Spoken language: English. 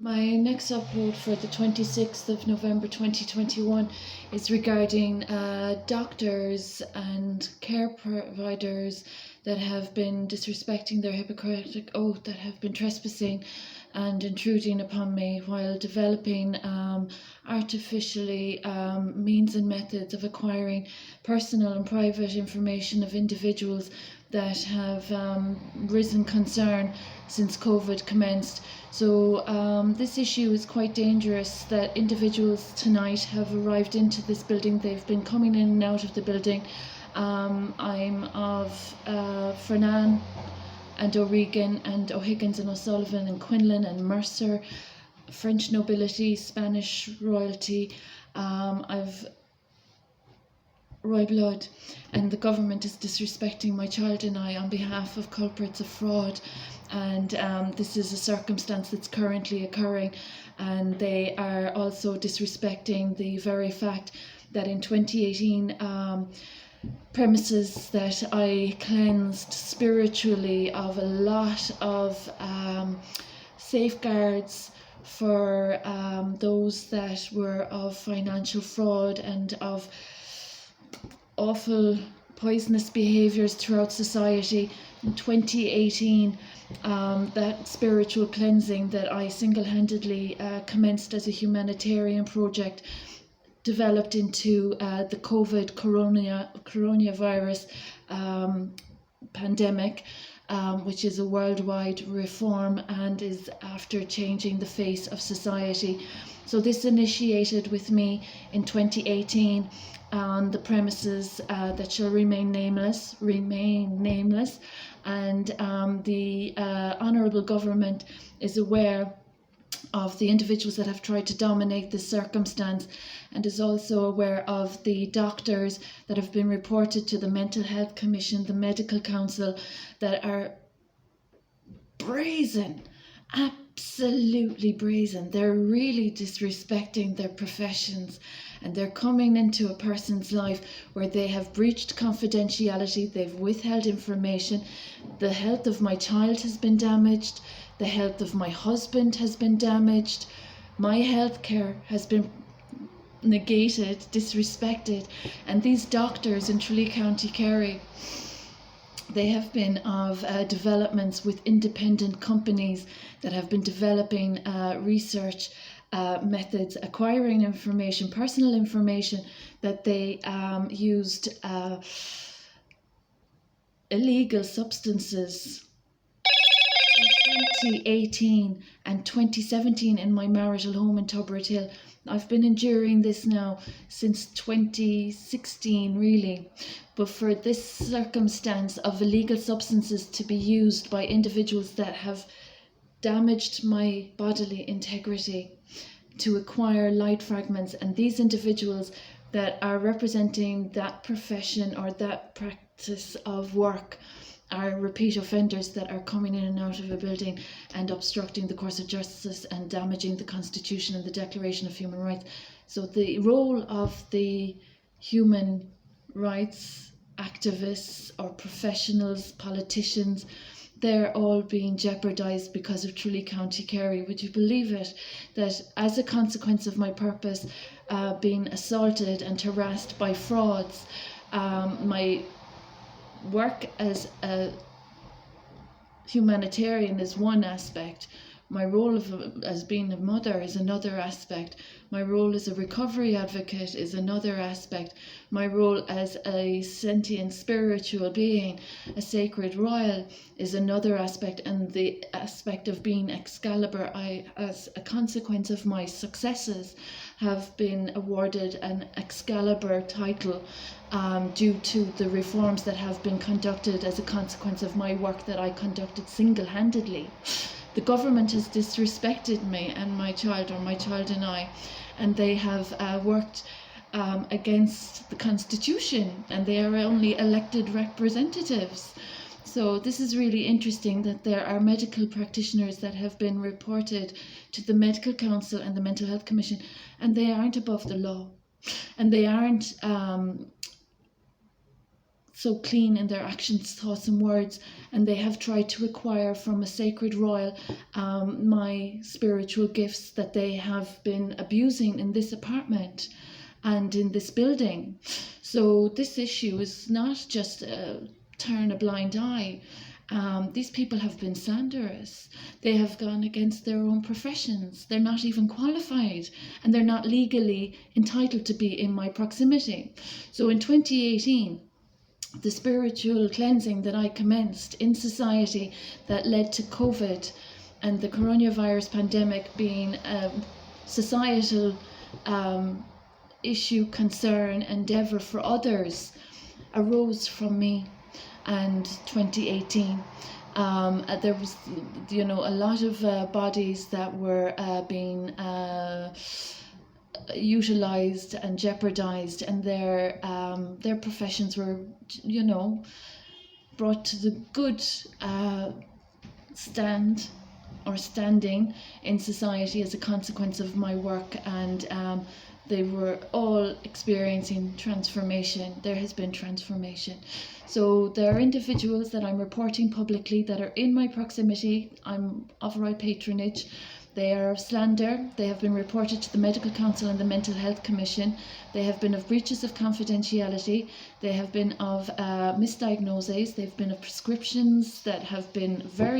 My next upload for the 26th of November 2021 is regarding doctors and care providers that have been disrespecting their Hippocratic oath, that have been trespassing and intruding upon me while developing artificially means and methods of acquiring personal and private information of individuals that have risen concern since COVID commenced. So this issue is quite dangerous, that individuals tonight have arrived into this building. They've been coming in and out of the building. I'm of Fernan and O'Regan and O'Higgins and O'Sullivan and Quinlan and Mercer, French nobility, Spanish royalty. I've royal blood, and the government is disrespecting my child and I on behalf of culprits of fraud, and this is a circumstance that's currently occurring, and they are also disrespecting the very fact that in 2018 premises that I cleansed spiritually of a lot of safeguards for those that were of financial fraud and of awful poisonous behaviours throughout society. In 2018, that spiritual cleansing that I single-handedly commenced as a humanitarian project developed into the COVID coronavirus pandemic, which is a worldwide reform and is after changing the face of society. So this initiated with me in 2018 on the premises that shall remain nameless, and the honourable government is aware of the individuals that have tried to dominate this circumstance, and is also aware of the doctors that have been reported to the Mental Health Commission, the Medical Council, that are brazen, absolutely brazen. They're really disrespecting their professions, and they're coming into a person's life where they have breached confidentiality, they've withheld information. The health of my child has been damaged, the health of my husband has been damaged, my health care has been negated, disrespected, and these doctors in Tralee County Kerry, they have been of developments with independent companies that have been developing research methods, acquiring information, personal information, that they used illegal substances in 2018 and 2017 in my marital home in Tubberett Hill. I've been enduring this now since 2016, really. But for this circumstance of illegal substances to be used by individuals that have damaged my bodily integrity to acquire light fragments, and these individuals that are representing that profession or that practice of work are repeat offenders that are coming in and out of a building and obstructing the course of justice and damaging the Constitution and the Declaration of Human Rights. So the role of the human rights activists or professionals, politicians, they're all being jeopardised because of Tralee County Kerry. Would you believe it, that as a consequence of my purpose being assaulted and harassed by frauds, my work as a humanitarian is one aspect, my role as being a mother is another aspect, my role as a recovery advocate is another aspect, my role as a sentient spiritual being, a sacred royal, is another aspect, and the aspect of being Excalibur, I, as a consequence of my successes, have been awarded an Excalibur title due to the reforms that have been conducted as a consequence of my work that I conducted single-handedly. The government has disrespected me and my child, or my child and I, and they have worked against the Constitution, and they are only elected representatives. So this is really interesting, that there are medical practitioners that have been reported to the Medical Council and the Mental Health Commission, and they aren't above the law, and they aren't so clean in their actions, thoughts and words, and they have tried to acquire from a sacred royal my spiritual gifts that they have been abusing in this apartment and in this building. So this issue is not just turn a blind eye. These people have been slanderous. They have gone against their own professions. They're not even qualified, and they're not legally entitled to be in my proximity. So in 2018, the spiritual cleansing that I commenced in society that led to COVID and the coronavirus pandemic being a societal issue, concern, endeavour for others, arose from me. And 2018, there was, a lot of bodies that were being utilized and jeopardized, and their professions were, brought to the good standing in society as a consequence of my work, and they were all experiencing transformation. There has been transformation. So there are individuals that I'm reporting publicly that are in my proximity. I'm of right patronage. They are of slander. They have been reported to the Medical Council and the Mental Health Commission. They have been of breaches of confidentiality. They have been of misdiagnoses. They've been of prescriptions that have been very